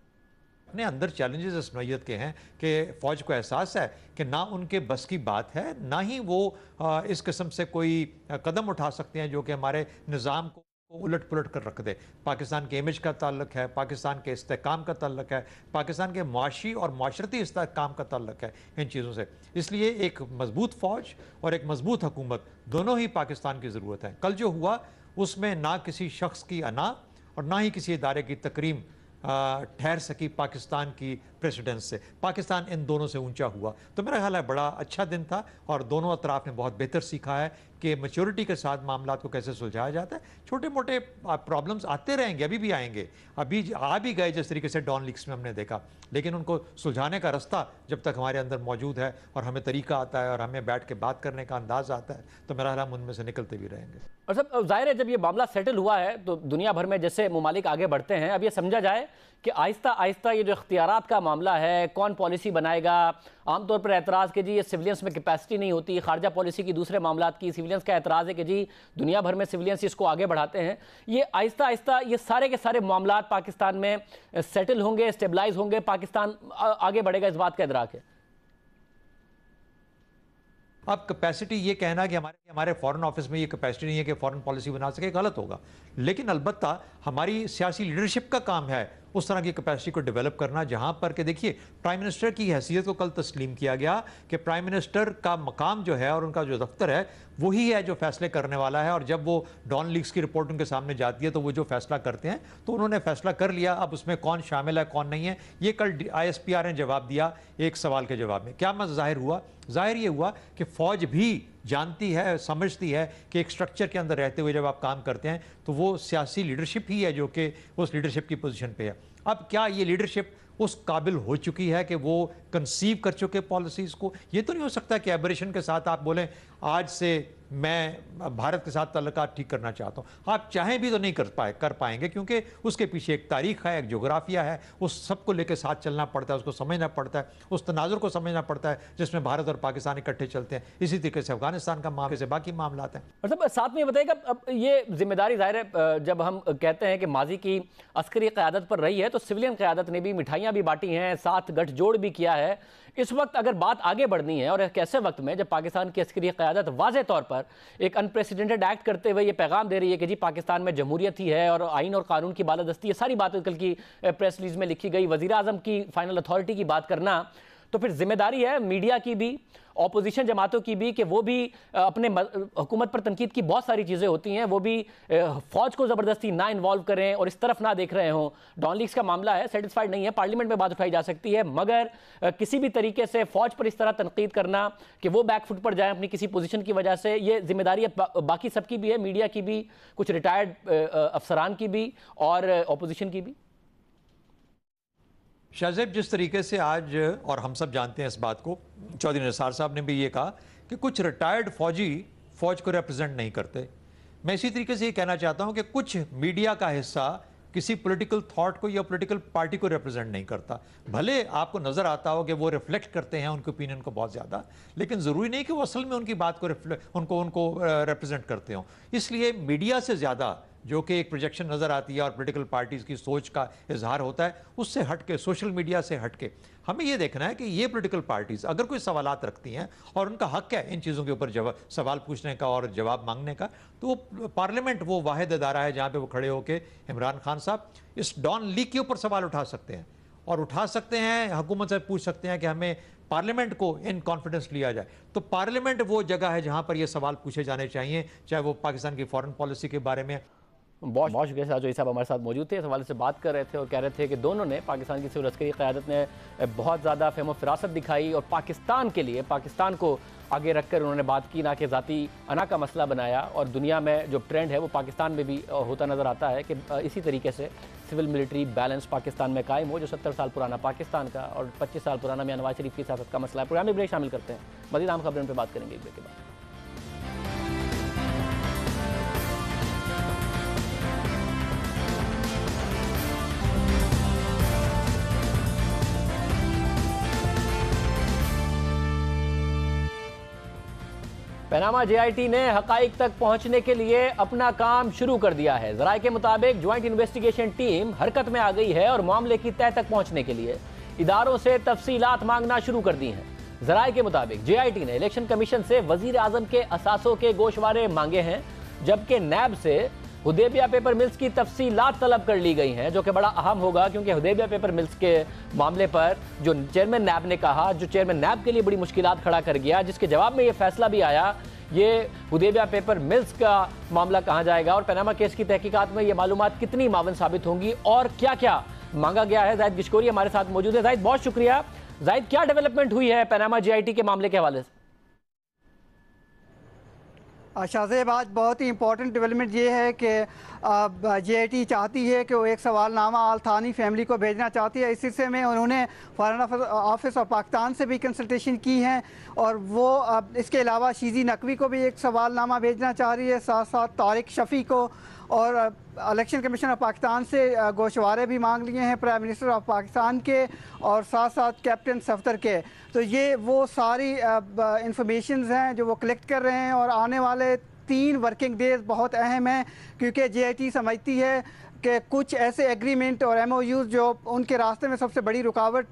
अपने अंदर चैलेंजेस इस नौइयत के हैं कि फ़ौज को एहसास है कि ना उनके बस की बात है, ना ही वो इस किस्म से कोई कदम उठा सकते हैं जो कि हमारे निज़ाम को उलट पुलट कर रख दे। पाकिस्तान के इमेज का ताल्लुक है, पाकिस्तान के इस्तेहकाम का ताल्लुक है, पाकिस्तान के माशी और माशरती इस्तेहकाम का ताल्लुक है इन चीज़ों से। इसलिए एक मजबूत फ़ौज और एक मजबूत हुकूमत दोनों ही पाकिस्तान की ज़रूरत है। कल जो हुआ उसमें ना किसी शख्स की अना और ना ही किसी इदारे की तकरीम ठहर सकी पाकिस्तान की प्रेसिडेंस से। पाकिस्तान इन दोनों से ऊंचा हुआ, तो मेरा ख्याल है बड़ा अच्छा दिन था और दोनों अतराफ ने बहुत बेहतर सीखा है कि मैच्योरिटी के साथ मामला को कैसे सुलझाया जाता है। छोटे मोटे प्रॉब्लम्स आते रहेंगे, अभी भी आएंगे, अभी आ भी गए जिस तरीके से डॉन लीक्स में हमने देखा, लेकिन उनको सुलझाने का रास्ता जब तक हमारे अंदर मौजूद है और हमें तरीका आता है और हमें बैठ के बात करने का अंदाज आता है तो मेरा ख्याल हम उनमें से निकलते भी रहेंगे। और सब जाहिर है जब ये मामला सेटल हुआ है तो दुनिया भर में जैसे ममालिक आगे बढ़ते हैं, अब ये समझा जाए कि आहिस्ता आहिस्ता ये जो इख्तियारात का मामला है, कौन पॉलिसी बनाएगा। आमतौर पर एतराज़ कि जी ये सिविलियंस में कैपेसिटी नहीं होती, खारजा पॉलिसी की दूसरे मामलात की, सिविलियंस का एतराज़ है कि जी दुनिया भर में सिविलियंस इसको आगे बढ़ाते हैं। ये आहिस्ता आहिस्ता ये सारे के सारे मामलात पाकिस्तान में सेटल होंगे, स्टेबलाइज होंगे, पाकिस्तान आगे बढ़ेगा, इस बात का इदराक है। अब कैपेसिटी ये कहना कि हमारे फॉरेन ऑफिस में ये कैपेसिटी नहीं है कि फॉरेन पॉलिसी बना सके, गलत होगा। लेकिन अलबत्ता हमारी सियासी लीडरशिप का काम है उस तरह की कैपेसिटी को डेवलप करना जहां पर कि देखिए प्राइम मिनिस्टर की हैसियत को कल तस्लीम किया गया कि प्राइम मिनिस्टर का मकाम जो है और उनका जो दफ्तर है वही है जो फैसले करने वाला है, और जब वो डॉन लीक्स की रिपोर्ट उनके सामने जाती है तो वो जो फैसला करते हैं तो उन्होंने फैसला कर लिया। अब उसमें कौन शामिल है कौन नहीं है ये कल ISPR ने जवाब दिया एक सवाल के जवाब में। क्या जाहिर हुआ? जाहिर ये हुआ कि फ़ौज भी जानती है, समझती है कि एक स्ट्रक्चर के अंदर रहते हुए जब आप काम करते हैं तो वो सियासी लीडरशिप ही है जो कि उस लीडरशिप की पोजीशन पे है। अब क्या ये लीडरशिप उस काबिल हो चुकी है कि वो कंसीव कर चुके पॉलिसीज़ को? ये तो नहीं हो सकता कि एबरेशन के साथ आप बोलें आज से मैं भारत के साथ ताल्लुकात ठीक करना चाहता हूँ। आप चाहें भी तो नहीं कर पाएंगे क्योंकि उसके पीछे एक तारीख है, एक जोग्राफिया है, उस सबको लेकर साथ चलना पड़ता है, उसको समझना पड़ता है, उस तनाजुर को समझना पड़ता है जिसमें भारत और पाकिस्तान इकट्ठे चलते हैं। इसी तरीके से अफगानिस्तान का मामले से बाकी मामला आते हैं। मतलब साथ में बताइएगा, अब ये जिम्मेदारी जाहिर है जब हम कहते हैं कि माजी की अस्करी क़यादत पर रही है तो सिविलियन क़यादत ने भी मिठाइयाँ भी बांटी हैं, साथ गठजोड़ भी किया है। इस वक्त अगर बात आगे बढ़नी है और एक ऐसे वक्त में जब पाकिस्तान की अस्करी क़यादत वाज़े तौर पर एक अनप्रेसिडेंटेड एक्ट करते हुए ये पैगाम दे रही है कि जी पाकिस्तान में जमहूरियत ही है और आइन और कानून की बालादस्ती, ये सारी बातें कल की प्रेस रिलीज में लिखी गई, वज़ीर आज़म की फाइनल अथॉरिटी की बात करना, तो फिर जिम्मेदारी है मीडिया की भी, ऑपोजिशन जमातों की भी, कि वो भी अपने हुकूमत पर तनकीद की बहुत सारी चीज़ें होती हैं, वो भी फौज को ज़बरदस्ती ना इन्वॉल्व करें और इस तरफ ना देख रहे हों। डॉन लीग्स का मामला है, सेटिस्फाइड नहीं है, पार्लियामेंट में बात उठाई जा सकती है, मगर किसी भी तरीके से फौज पर इस तरह तनकीद करना कि वो बैकफुट पर जाए अपनी किसी पोजीशन की वजह से, ये जिम्मेदारी बाकी सबकी भी है, मीडिया की भी, कुछ रिटायर्ड अफसरान की भी और ऑपोजिशन की भी। शाहजेब, जिस तरीके से आज, और हम सब जानते हैं इस बात को, चौधरी निसार साहब ने भी ये कहा कि कुछ रिटायर्ड फौजी फौज को रिप्रेजेंट नहीं करते, मैं इसी तरीके से ये कहना चाहता हूं कि कुछ मीडिया का हिस्सा किसी पॉलिटिकल थॉट को या पॉलिटिकल पार्टी को रिप्रेजेंट नहीं करता। भले आपको नजर आता हो कि वो रिफ्लेक्ट करते हैं उनके ओपिनियन को बहुत ज़्यादा, लेकिन ज़रूरी नहीं कि वो असल में उनकी बात को उनको रिप्रेजेंट करते हों। इसलिए मीडिया से ज़्यादा जो कि एक प्रोजेक्शन नज़र आती है और पॉलिटिकल पार्टीज़ की सोच का इजहार होता है, उससे हट के, सोशल मीडिया से हट के हमें ये देखना है कि ये पॉलिटिकल पार्टीज़ अगर कोई सवालात रखती हैं और उनका हक है इन चीज़ों के ऊपर सवाल पूछने का और जवाब मांगने का, तो पार्लियामेंट वो वाहिद अदारा है जहाँ पे वो खड़े होकर इमरान खान साहब इस डॉन लीग के ऊपर सवाल उठा सकते हैं और उठा सकते हैं, हुकूमत से पूछ सकते हैं कि हमें पार्लियामेंट को इन कॉन्फिडेंस लिया जाए। तो पार्लियामेंट वो जगह है जहाँ पर ये सवाल पूछे जाने चाहिए, चाहे वो पाकिस्तान की फॉरेन पॉलिसी के बारे में। बहुत बहुत शुक्रिया साजोई साहब हमारे साथ मौजूद थे, इस हवाले से बात कर रहे थे और कह रहे थे कि दोनों ने, पाकिस्तान की सिविल अस्करी क़यादत ने बहुत ज़्यादा फ़हम फ़िरासत दिखाई और पाकिस्तान के लिए, पाकिस्तान को आगे रखकर उन्होंने बात की, ना कि ज़ाती अना का मसला बनाया। और दुनिया में जो ट्रेंड है वो पाकिस्तान में भी होता नज़र आता है कि इसी तरीके से सिविल मिलिट्री बैलेंस पाकिस्तान में कायम हो, जो 70 साल पुराना पाकिस्तान का और 25 साल पुराना मियां नवाज शरीफ की सियासत का मसला है। प्रोग्राम में ब्रेक शामिल करते हैं, मज़ीद आम खबरों पर बात करेंगे एक ब्रेक के बाद। पनामा JIT ने हकाइक तक पहुंचने के लिए अपना काम शुरू कर दिया है। ज़राए के मुताबिक ज्वाइंट इन्वेस्टिगेशन टीम हरकत में आ गई है और मामले की तह तक पहुंचने के लिए इदारों से तफसीलात मांगना शुरू कर दी हैं। ज़राए के मुताबिक JIT ने इलेक्शन कमीशन से वजीर आजम के असासों के गोशवारे मांगे हैं, जबकि नैब से हुदैबिया पेपर मिल्स की तफसीलात तलब कर ली गई हैं, जो कि बड़ा अहम होगा क्योंकि हुदैबिया पेपर मिल्स के मामले पर जो चेयरमैन नैब ने कहा, जो चेयरमैन नैब के लिए बड़ी मुश्किलात खड़ा कर गया, जिसके जवाब में ये फैसला भी आया, ये हुदैबिया पेपर मिल्स का मामला कहाँ जाएगा और पनामा केस की तहकीकात में ये मालूमात कितनी मावन साबित होंगी और क्या क्या मांगा गया है। जाहिद गिशकोरी हमारे साथ मौजूद है। जाहिद, बहुत शुक्रिया। जाहिद, क्या डेवलपमेंट हुई है पनामा JIT के मामले के हवाले से? शाहजेब, आज बहुत ही इंपॉर्टेंट डेवलपमेंट ये है कि JIT चाहती है कि वो एक सवालनामा आल थानी फैमिली को भेजना चाहती है। इस सिलसिले में उन्होंने फॉरेन ऑफिस और पाकिस्तान से भी कंसल्टेशन की है और वो इसके अलावा शीजी नकवी को भी एक सवालनामा भेजना चाह रही है, साथ साथ तारिक शफ़ी को, और इलेक्शन कमीशन ऑफ पाकिस्तान से गोशवारे भी मांग लिए हैं प्राइम मिनिस्टर ऑफ पाकिस्तान के और साथ साथ कैप्टन सफ्दर के। तो ये वो सारी इंफॉर्मेशंस हैं जो वो कलेक्ट कर रहे हैं और आने वाले 3 वर्किंग डेज बहुत अहम हैं क्योंकि JIT समझती है कि कुछ ऐसे एग्रीमेंट और MOUs जो उनके रास्ते में सबसे बड़ी रुकावट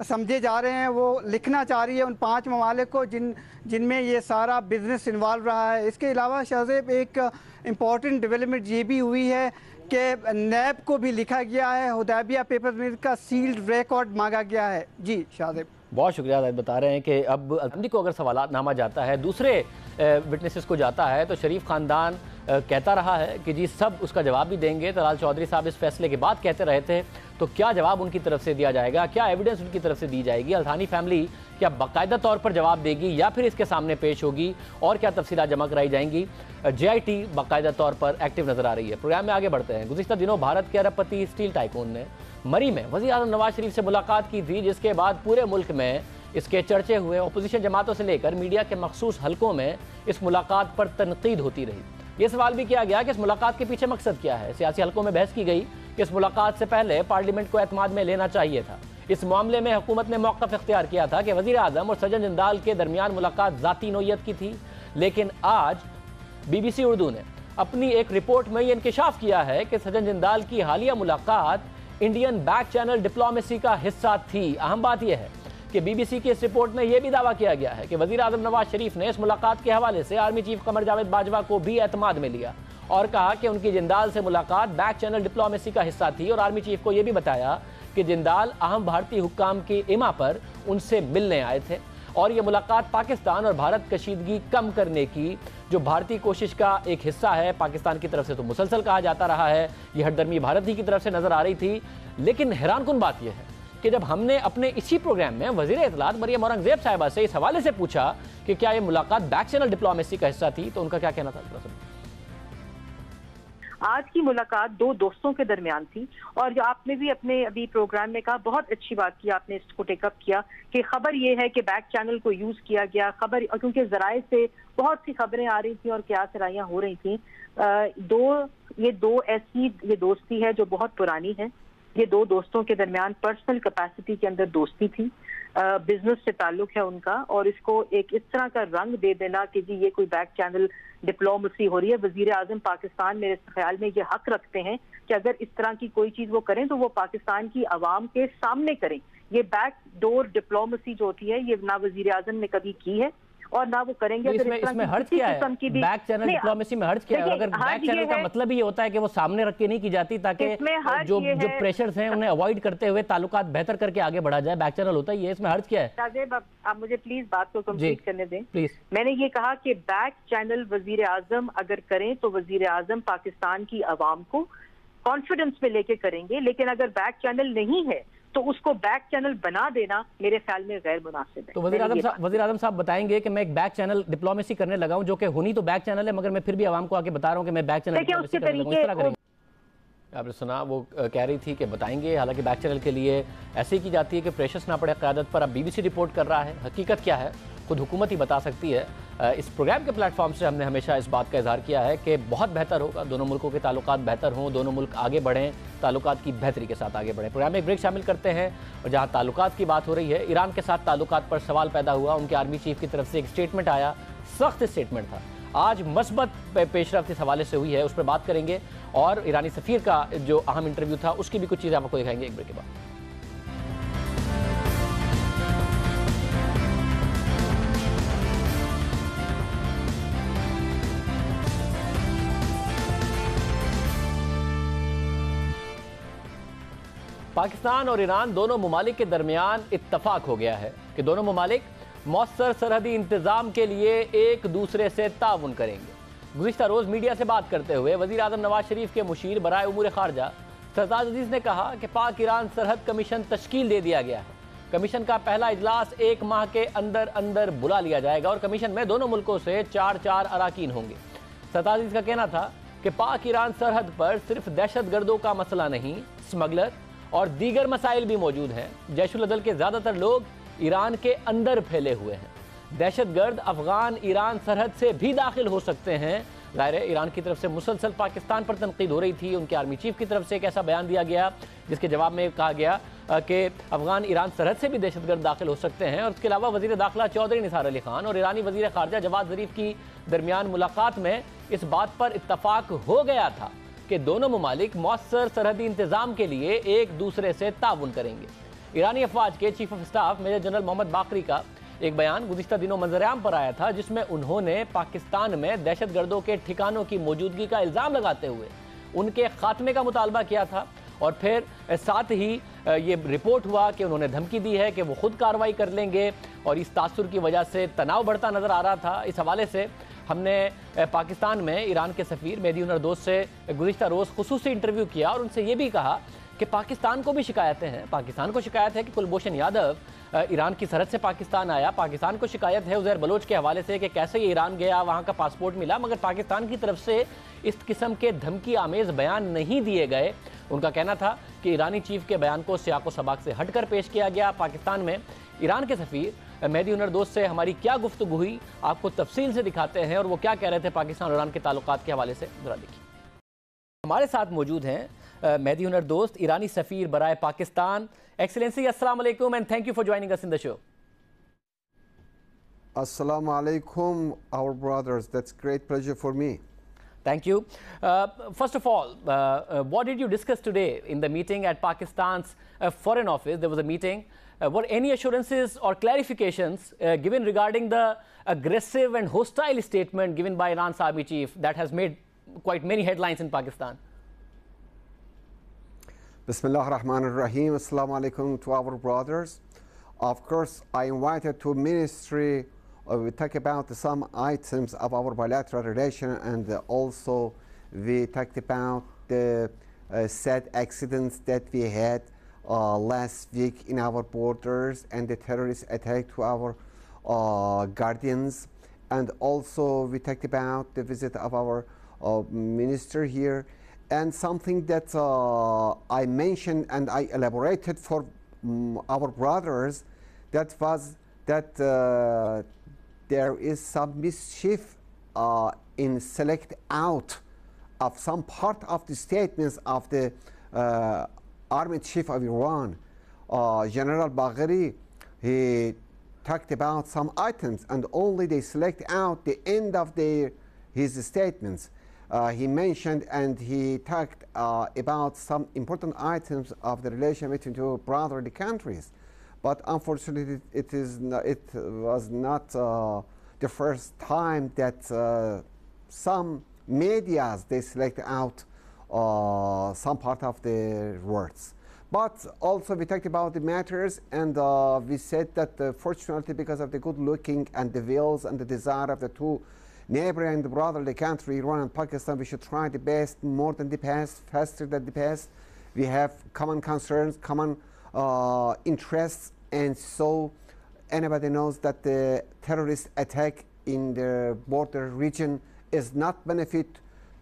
समझे जा रहे हैं, वो लिखना चाह रही है उन 5 ममालिक को जिनमें ये सारा बिजनेस इन्वॉल्व रहा है। इसके अलावा शाहजेब, एक इम्पॉर्टेंट डेवलपमेंट ये भी हुई है कि नैब को भी लिखा गया है, हुदैबिया पेपर मिल का सील्ड रिकॉर्ड मांगा गया है। जी शाहजेब, बहुत शुक्रिया। बता रहे हैं कि अब अदमी को अगर सवालातनामा जाता है, दूसरे विटनेसेस को जाता है, तो शरीफ ख़ानदान कहता रहा है कि जी सब उसका जवाब भी देंगे। तलाल चौधरी साहब इस फैसले के बाद कहते रहे थे, तो क्या जवाब उनकी तरफ से दिया जाएगा, क्या एविडेंस उनकी तरफ से दी जाएगी, अल्थानी फैमिली क्या बाकायदा तौर पर जवाब देगी या फिर इसके सामने पेश होगी और क्या तफसीलात जमा कराई जाएंगी। JIT बाकायदा तौर पर एक्टिव नजर आ रही है। प्रोग्राम में आगे बढ़ते हैं। गुज़िश्ता दिनों भारत के अरबपति स्टील टाइकून ने मरी में वज़ीर आज़म नवाज शरीफ से मुलाकात की थी, जिसके बाद पूरे मुल्क में इसके चर्चे हुए। अपोजिशन जमातों से लेकर मीडिया के मखसूस हलकों में इस मुलाकात पर तनकीद होती रही। ये सवाल भी किया गया कि इस मुलाकात के पीछे मकसद क्या है। सियासी हलकों में बहस की गई कि इस मुलाकात से पहले पार्लियामेंट को एतमाद में लेना चाहिए था। इस मामले में हुकूमत ने मौक़िफ़ इख्तियार किया था कि वज़ीर आज़म और सज्जन जिंदाल के दरमियान मुलाकात ज़ाती नौइयत की थी, लेकिन आज BBC उर्दू ने अपनी एक रिपोर्ट में ये इंकिशाफ किया है कि सज्जन जिंदाल की हालिया मुलाकात इंडियन बैक चैनल डिप्लोमेसी का हिस्सा थी। अहम बात यह है कि BBC की इस रिपोर्ट में यह भी दावा किया गया है कि वज़ीर आज़म नवाज शरीफ ने इस मुलाकात के हवाले से आर्मी चीफ कमर जावेद बाजवा को भी एतमाद में लिया और कहा कि उनकी जिंदाल से मुलाकात बैक चैनल डिप्लोमेसी का हिस्सा थी और आर्मी चीफ को यह भी बताया कि जिंदाल अहम भारतीय हुक्काम की इमा पर उनसे मिलने आए थे और ये मुलाकात पाकिस्तान और भारत कशीदगी कम करने की जो भारतीय कोशिश का एक हिस्सा है, पाकिस्तान की तरफ से तो मुसलसल कहा जाता रहा है, ये हटदर्मी भारत ही की तरफ से नजर आ रही थी। लेकिन हैरानकुन बात यह है कि जब हमने अपने इसी प्रोग्राम में वज़ीर इत्तलात मरियम औरंगज़ेब साहिबा से इस हवाले से पूछा कि क्या ये मुलाकात बैक चैनल डिप्लोमेसी का हिस्सा थी, तो उनका क्या कहना था? आज की मुलाकात दो दोस्तों के दरमियान थी और जो आपने भी अपने अभी प्रोग्राम में कहा, बहुत अच्छी बात की आपने इसको टेकअप किया कि खबर ये है कि बैक चैनल को यूज किया गया खबर, क्योंकि जराए से बहुत सी खबरें आ रही थी और क्या सराइयां हो रही थी। ये दोस्ती है जो बहुत पुरानी है। ये दो दोस्तों के दरमियान पर्सनल कैपेसिटी के अंदर दोस्ती थी, बिजनेस से ताल्लुक है उनका, और इसको एक इस तरह का रंग दे देना कि जी ये कोई बैक चैनल डिप्लोमेसी हो रही है। वजीर आजम पाकिस्तान मेरे ख्याल में ये हक रखते हैं कि अगर इस तरह की कोई चीज वो करें तो वो पाकिस्तान की आवाम के सामने करें। ये बैक डोर डिप्लोमेसी जो होती है ये ना वजीर आजम ने कभी की है और ना वो करेंगे। इसमें हर्ज क्या है? बैक चैनल डिप्लोमेसी में हर्ज क्या है? अगर बैक चैनल का मतलब ही होता है कि वो सामने रख के नहीं की जाती ताकि जो प्रेशर्स हैं उन्हें अवॉइड करते हुए ताल्लुकात बेहतर करके आगे बढ़ा जाए, बैक चैनल होता ही है। इसमें हर्ज क्या है? राजेब, आप मुझे प्लीज बात को कंप्लीट करने दें प्लीज। मैंने ये कहा कि बैक चैनल वजीर आजम अगर करें तो वजीर आजम पाकिस्तान की आवाम को कॉन्फिडेंस में लेके करेंगे, लेकिन अगर बैक चैनल नहीं है तो उसको बैक चैनल बना देना मेरे ख्याल में गैर मुनासिब है। तो वज़ीर आज़म साहब बताएंगे कि मैं एक बैक चैनल डिप्लोमेसी करने लगा हूं जो कि हुनी तो बैक चैनल है, मगर मैं फिर भी आवाम को आके बता रहा हूं कि मैं बैक चैनल डिप्लोमेसी करने लगा हूं। इस तरह करेंगे? आपने सुना वो कह रही थी कि बताएंगे, हालांकि बैक चैनल के लिए ऐसे ही की जाती है कि प्रेशर्स ना पड़े क़यादत पर। अब BBC रिपोर्ट कर रहा है, हकीकत क्या है खुद हुकूमत ही बता सकती है। इस प्रोग्राम के प्लेटफॉर्म से हमने हमेशा इस बात का इजहार किया है कि बहुत बेहतर होगा दोनों मुल्कों के ताल्लुकात बेहतर हों, दोनों मुल्क आगे बढ़ें, ताल्लुकात की बेहतरी के साथ आगे बढ़ें। प्रोग्राम में एक ब्रेक शामिल करते हैं और जहाँ ताल्लुकात की बात हो रही है, ईरान के साथ ताल्लुकात पर सवाल पैदा हुआ। उनके आर्मी चीफ की तरफ से एक स्टेटमेंट आया, सख्त स्टेटमेंट था। आज मस्बत पेशरफ्त इस हवाले से हुई है, उस पर बात करेंगे और ईरानी सफ़ीर का जो अहम इंटरव्यू था उसकी भी कुछ चीज़ें आपको दिखाएंगे एक ब्रेक के बाद। पाकिस्तान और ईरान दोनों ममालिक के दरमियान इत्तफाक हो गया है कि दोनों ममालिक मौसर सरहदी इंतज़ाम के लिए एक दूसरे से ताउन करेंगे। गुज़िश्ता रोज़ मीडिया से बात करते हुए वज़ीर आज़म नवाज शरीफ के मुशीर बराए उमूर ख़ारजा सरताज अजीज़ ने कहा कि पाक ईरान सरहद कमीशन तश्कील दे दिया गया है। कमीशन का पहला इजलास 1 माह के अंदर अंदर बुला लिया जाएगा और कमीशन में दोनों मुल्कों से 4 अरकान होंगे। सरताज अजीज़ का कहना था कि पाक ईरान सरहद पर सिर्फ दहशतगर्दों का मसला नहीं, स्मगलर और दीगर मसाइल भी मौजूद हैं। जैशुल अदल के ज़्यादातर लोग ईरान के अंदर फैले हुए हैं। दहशतगर्द अफगान ईरान सरहद से भी दाखिल हो सकते हैं। ज़ाहिर है ईरान की तरफ से मुसलसल पाकिस्तान पर तनकीद हो रही थी। उनके आर्मी चीफ की तरफ से एक ऐसा बयान दिया गया जिसके जवाब में कहा गया कि अफगान ईरान सरहद से भी दहशतगर्द दाखिल हो सकते हैं। और उसके अलावा वज़ीर दाखिला चौधरी निसार अली खान और ईरानी वज़ीर ख़ारजा जवाद ज़रीफ की दरमियान मुलाकात में इस बात पर इत्तफाक हो गया था कि दोनों ममालिक मौसर सरहदी इंतज़ाम के लिए एक दूसरे से ताउन करेंगे। ईरानी अफवाज के chief of staff major general Mohammad Bagheri का एक बयान गुज़िश्ता दिनों मंजर-ए-आम पर आया था जिसमें उन्होंने पाकिस्तान में दहशतगर्दों के ठिकानों की मौजूदगी का इल्ज़ाम लगाते हुए उनके खात्मे का मुतालबा किया था। और फिर साथ ही ये रिपोर्ट हुआ कि उन्होंने धमकी दी है कि वो खुद कार्रवाई कर लेंगे और इस तासुर की वजह से तनाव बढ़ता नज़र आ रहा था। इस हवाले से हमने पाकिस्तान में ईरान के सफ़ीर मेहदी हुनर दोस्त से गुज़िश्ता रोज़ खुसूसी इंटरव्यू किया और उनसे ये भी कहा कि पाकिस्तान को भी शिकायतें हैं। पाकिस्तान को शिकायत है कि कुलभूषण यादव ईरान की सरहद से पाकिस्तान आया। पाकिस्तान को शिकायत है उज़ैर बलोच के हवाले से कि कैसे ये ईरान गया, वहाँ का पासपोर्ट मिला, मगर पाकिस्तान की तरफ से इस किस्म के धमकी आमेज़ बयान नहीं दिए गए। उनका कहना था कि ईरानी चीफ के बयान को सियाक़ो सबाक़ से हटकर पेश किया गया। पाकिस्तान में ईरान के सफ़ीर मेहदी हुनर दोस्त से हमारी क्या गुफ्तगू हुई, आपको तफसील से दिखाते हैं और वो क्या कह रहे थे पाकिस्तान और ईरान के ताल्लुकात के हवाले से। ज़रा देखिए, हमारे साथ मौजूद हैं मेहदी हुनर दोस्त, ईरानी सफ़ीर बराए पाकिस्तान। एक्सीलेंसी, अस्सलाम वालेकुम and thank you for joining us in the show. Assalamu alaikum, our brothers. That's great pleasure for me. Thank you. First of all, what did you discuss today in the meeting at Pakistan's Foreign Office? There was a meeting. Were any assurances or clarifications given regarding the aggressive and hostile statement given by Iran's army chief that has made quite many headlines in Pakistan? Bismillah ar-Rahman ar-Rahim. Assalamu alaikum to our brothers. Of course, I invited to ministry. We talk about some items of our bilateral relation, and also we talked about the sad accidents that we had last week in our borders and the terrorist attack to our guardians. And also we talked about the visit of our minister here, and something that I mentioned and I elaborated for our brothers, that was that there is some mischief in select out of some part of the statements of the army chief of Iran, General Bagheri. He talked about some items and only they select out the end of his statements. He mentioned and he talked about some important items of the relation between two brotherly countries. But unfortunately, it was not the first time that some medias they select out some part of the words. But also we talked about the matters, and we said that fortunately, because of the good looking and the wills and the desire of the two neighboring and brotherly country, Iran and Pakistan, we should try the best, more than the past, faster than the past. We have common concerns, common interests, and so anybody knows that the terrorist attack in the border region is not benefit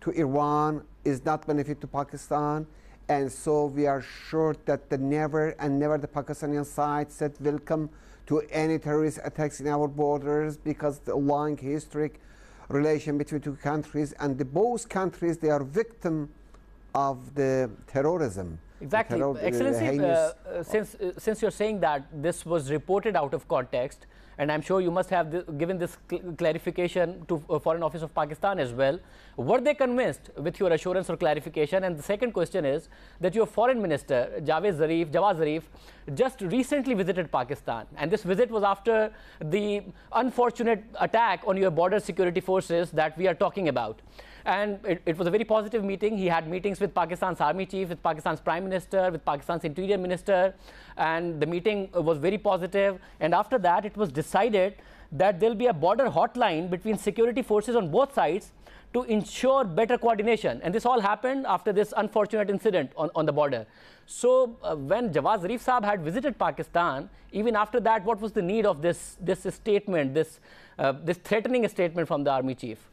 to Iran, is not benefit to Pakistan, and so we are sure that never the Pakistani side said welcome to any terrorist attacks in our borders, because the long historic relation between two countries, and both countries, they are victim of the terrorism. Exactly. Excellency, since you're saying that this was reported out of context, and I'm sure you must have given this clarification to Foreign Office of Pakistan as well, were they convinced with your assurance or clarification? And the second question is that your Foreign Minister, Jawad Zarif, just recently visited Pakistan, and this visit was after the unfortunate attack on your border security forces that we are talking about. And it was a very positive meeting. He had meetings with Pakistan's army chief, with Pakistan's prime minister, with Pakistan's interior minister, and the meeting was very positive. And after that, it was decided that there'll be a border hotline between security forces on both sides to ensure better coordination. And this all happened after this unfortunate incident on the border. So when Jawad Zarif Saab had visited Pakistan, even after that, what was the need of this statement, this threatening statement from the army chief?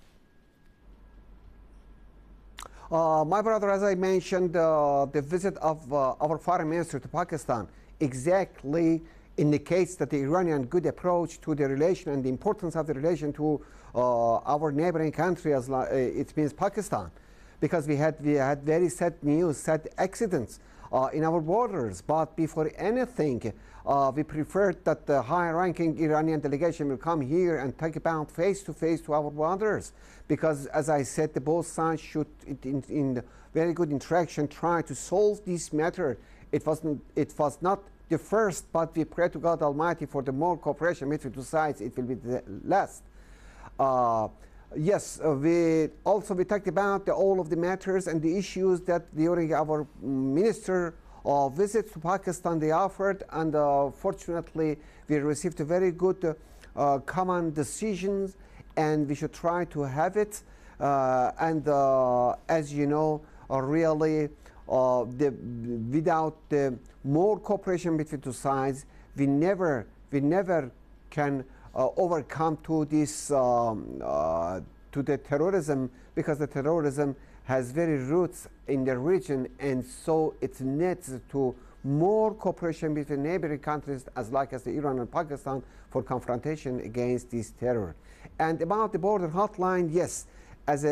My brother, as I mentioned, the visit of our foreign minister to Pakistan exactly indicates that the Iranian good approach to the relation and the importance of the relation to our neighboring country, as it means Pakistan, because we had very sad news, sad accidents in our borders. But before anything, we preferred that the high-ranking Iranian delegation will come here and talk about face-to-face to our brothers, because, as I said, both sides should, in very good interaction, try to solve this matter. It was not the first, but we pray to God Almighty for the more cooperation between two sides. It will be the last. Yes, we talked about all of the matters and the issues that during our minister visits to Pakistan they offered, and fortunately we received a very good common decisions, and we should try to have it. And as you know, really without the more cooperation between two sides, we never can overcome to this to the terrorism, because the terrorism has very roots in the region, and so it needs to more cooperation between neighboring countries as Iran and Pakistan for confrontation against this terror. And about the border hotline, yes, as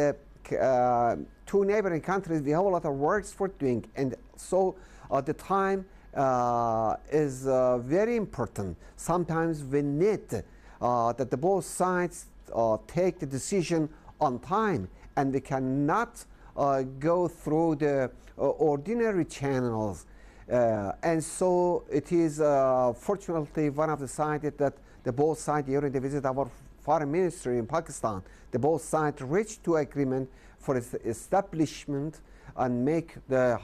two neighboring countries, we have a lot of works for doing, and so the time is very important. Sometimes we need that the both sides take the decision on time, and we cannot go through the ordinary channels. And so it is fortunately one of the sides that the both sides during the visit of our foreign ministry in Pakistan, the both sides reached to agreement for its establishment and make the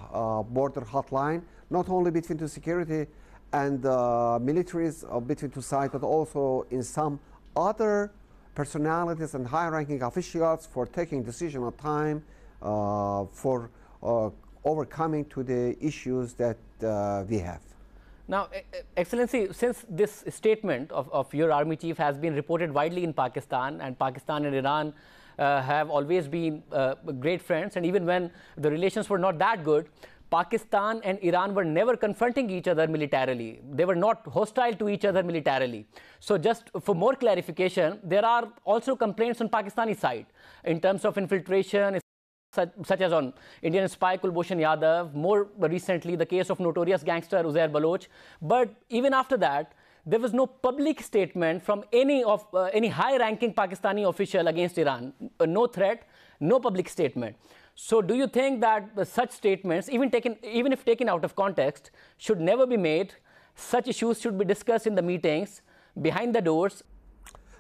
border hotline, not only between the security and militaries between two sides, but also in some other personalities and high-ranking officials for taking decision on time, for overcoming to the issues that we have. Now, Excellency, since this statement of your army chief has been reported widely in Pakistan, and Pakistan and Iran have always been great friends, and even when the relations were not that good, Pakistan and Iran were never confronting each other militarily. They were not hostile to each other militarily. So just for more clarification, there are also complaints on Pakistani side in terms of infiltration, such as on Indian spy Kulbhushan Yadav, more recently the case of notorious gangster Uzair Baloch. But even after that, there was no public statement from any high-ranking Pakistani official against Iran. No threat, no public statement. So do you think that such statements, even if taken out of context, should never be made? Such issues should be discussed in the meetings, behind the doors?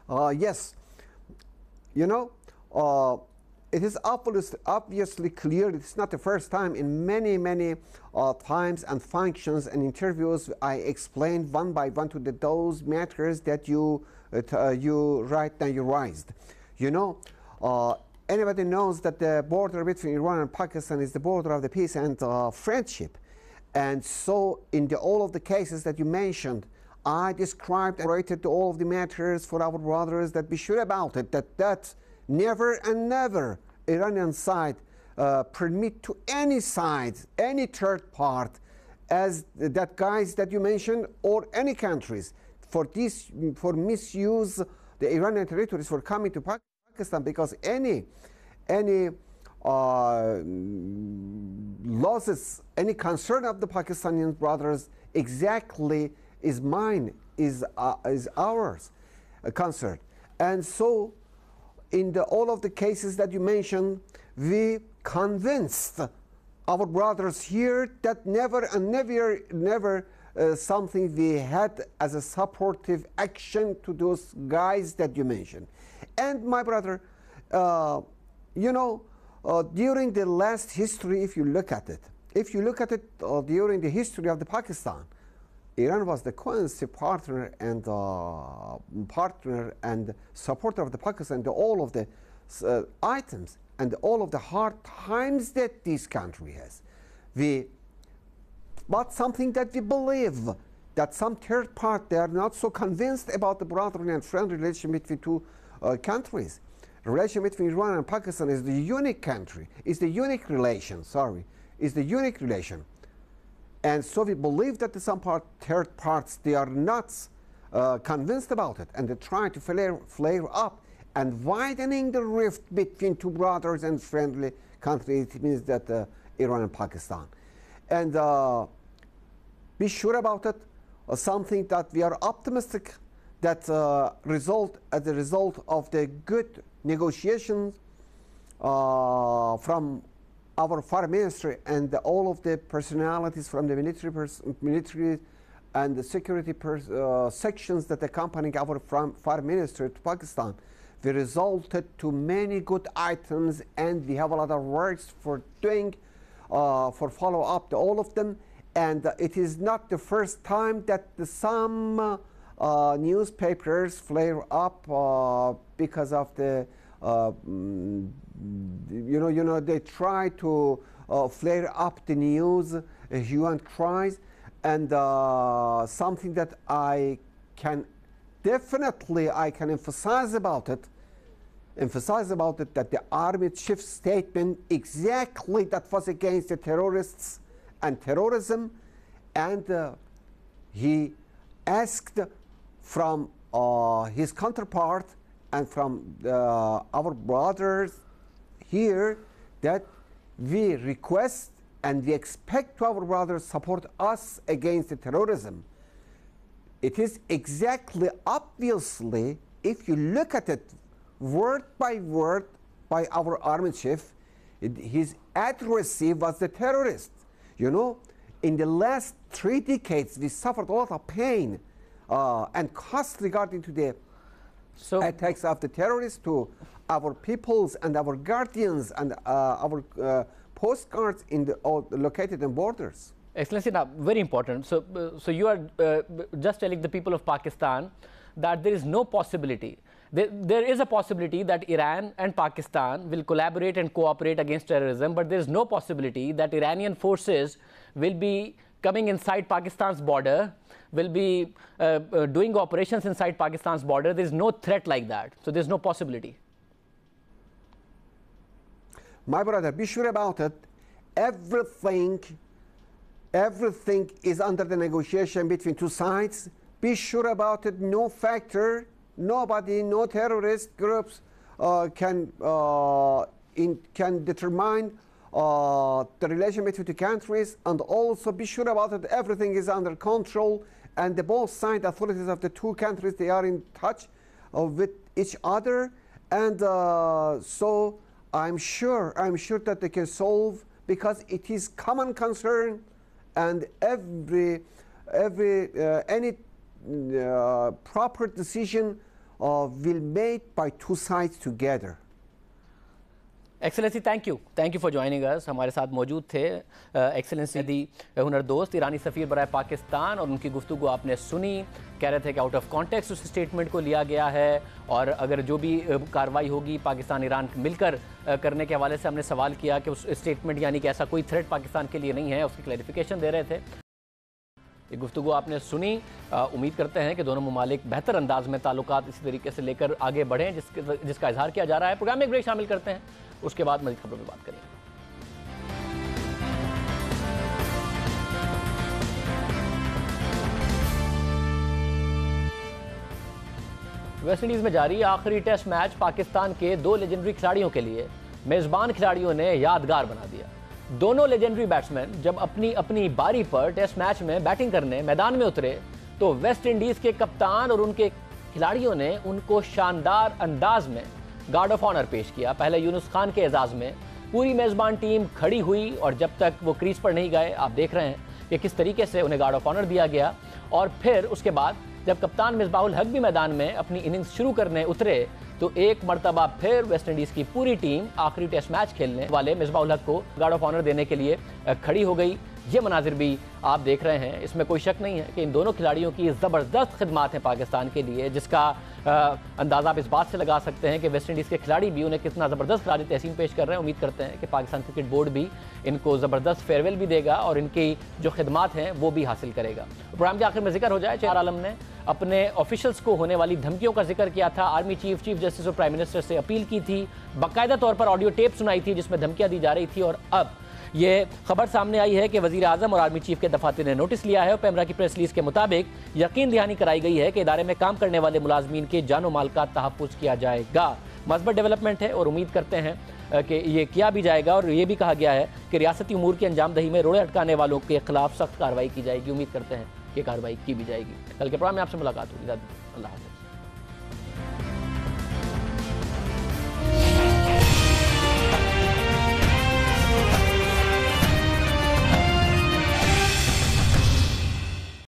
Yes. You know, it is obviously clear. It's not the first time. In many times and functions and interviews, I explained one by one to those matters that you raised. You know, anybody knows that the border between Iran and Pakistan is the border of the peace and friendship. And so in all of the cases that you mentioned, I described and rated all of the matters for our brothers, that be sure about it, that never and never Iranian side permit to any side, any third part, as that guys that you mentioned, or any countries, for misuse the Iranian territories for coming to Pakistan, because any losses, any concern of the Pakistani brothers exactly is ours concern. And so in all of the cases that you mentioned, we convinced our brothers here that never something we had as a supportive action to those guys that you mentioned. And my brother, you know, during the last history, if you look at it during the history of the Pakistan, Iran was the constant partner and supporter of the Pakistan, all of the items and all of the hard times that this country has. But something that we believe that some third part, they are not so convinced about the brotherly and friendly relation between two countries. The relation between Iran and Pakistan is the unique country, is the unique relation, is the unique relation. And so we believe that some third parts, they are not convinced about it, and they try to flare up and widening the rift between two brothers and friendly countries. It means that Iran and Pakistan. And be sure about it, something that we are optimistic that as a result of the good negotiations from our foreign ministry and all of the personalities from the military and the security sections that accompany our foreign ministry to Pakistan, we resulted to many good items, and we have a lot of works for doing, for follow up to all of them. And it is not the first time that some newspapers flare up because of the they try to flare up the news, hue and cries, and something that I can emphasize about it, that the army chief's statement exactly that was against the terrorists and terrorism, and he asked from his counterpart and from our brothers here that we request and we expect our brothers support us against the terrorism. It is exactly, obviously, if you look at it word by word by our army chief, his addressee was the terrorist. You know, in the last 3 decades, we suffered a lot of pain and cost regarding to the attacks of the terrorists to our peoples and our guardians and our postcards located in borders. Excellency, now very important. So you are just telling the people of Pakistan that there is no possibility. There is a possibility that Iran and Pakistan will collaborate and cooperate against terrorism, but there is no possibility that Iranian forces will be coming inside Pakistan's border, will be doing operations inside Pakistan's border. There is no threat like that. So there is no possibility. My brother, be sure about it. Everything is under the negotiation between two sides. Be sure about it. No factor, nobody, no terrorist groups can determine the relation between the countries. And also be sure about it. Everything is under control, and the both side authorities of the two countries, they are in touch with each other, and so I'm sure that they can solve, because it is common concern, and any proper decision will be made by two sides together. Excellency, thank you for joining us. हमारे साथ मौजूद थे एक्सेलेंसी दी हुनर दोस्त ईरानी सफ़ीर बराए पाकिस्तान, और उनकी गुफ्तगू आपने सुनी। कह रहे थे कि आउट ऑफ कॉन्टेक्स्ट उस स्टेटमेंट को लिया गया है, और अगर जो भी कार्रवाई होगी पाकिस्तान ईरान मिलकर करने के हवाले से हमने सवाल किया कि उस स्टेटमेंट यानी कि ऐसा कोई थ्रेट पाकिस्तान के लिए नहीं है, उसकी क्लैरिफिकेशन दे रहे थे। ये गुफ्तगू आपने सुनी। उम्मीद करते हैं कि दोनों मुमालिक बेहतर अंदाज में ताल्लुकात इसी तरीके से लेकर आगे बढ़ें जिसका इजहार किया जा रहा है। प्रोग्राम में एक ब्रेक शामिल करते हैं, उसके बाद मज़ीद खबरों में बात करेंगे। वेस्टइंडीज़ में जारी आखिरी टेस्ट मैच पाकिस्तान के दो लेजेंडरी खिलाड़ियों के लिए मेज़बान खिलाड़ियों ने यादगार बना दिया। दोनों लेजेंडरी बैट्समैन जब अपनी अपनी बारी पर टेस्ट मैच में बैटिंग करने मैदान में उतरे तो वेस्ट इंडीज़ के कप्तान और उनके खिलाड़ियों ने उनको शानदार अंदाज में गार्ड ऑफ ऑनर पेश किया। पहले यूनुस खान के एजाज़ में पूरी मेज़बान टीम खड़ी हुई, और जब तक वो क्रीज पर नहीं गए, आप देख रहे हैं कि किस तरीके से उन्हें गार्ड ऑफ ऑनर दिया गया। और फिर उसके बाद जब कप्तान मिसबाहुल हक भी मैदान में अपनी इनिंग्स शुरू करने उतरे तो एक मरतबा फिर वेस्ट इंडीज़ की पूरी टीम आखिरी टेस्ट मैच खेलने वाले मिसबाहुल हक को गार्ड ऑफ ऑनर देने के लिए खड़ी हो गई। ये मनाजिर भी आप देख रहे हैं। इसमें कोई शक नहीं है कि इन दोनों खिलाड़ियों की ज़बरदस्त खिदमात हैं पाकिस्तान के लिए, जिसका अंदाज़ा आप इस बात से लगा सकते हैं कि वेस्ट इंडीज़ के खिलाड़ी भी उन्हें कितना ज़बरदस्त खिलाड़ी तहसीन पेश कर रहे हैं। उम्मीद करते हैं कि पाकिस्तान क्रिकेट बोर्ड भी इनको ज़बरदस्त फेयरवेल भी देगा और इनकी जो खिदमात हैं वो भी हासिल करेगा। प्रोग्राम के आखिर में जिक्र हो जाए, चार आलम ने अपने ऑफिशियल्स को होने वाली धमकियों का जिक्र किया था। आर्मी चीफ, चीफ जस्टिस और प्राइम मिनिस्टर से अपील की थी, बाकायदा तौर पर ऑडियो टेप सुनाई थी जिसमें धमकियां दी जा रही थी। और अब ये खबर सामने आई है कि वजीर आजम और आर्मी चीफ के दफातर ने नोटिस लिया है और पैमरा की प्रेस रिलीज के मुताबिक यकीन दहानी कराई गई है कि इदारे में काम करने वाले मुलाजमीन के जानो माल का तहफ़्फ़ुज़ किया जाएगा। मज़बूत डेवलपमेंट है और उम्मीद करते हैं कि ये किया भी जाएगा। और ये भी कहा गया है कि रियासती उमूर की अंजामदही में रोड़े अटकाने वालों के खिलाफ सख्त कार्रवाई की जाएगी। उम्मीद करते हैं कि कार्रवाई की भी जाएगी। कल के प्रोग्राम में आपसे मुलाकात होगी। अल्लाह हाफ़िज़।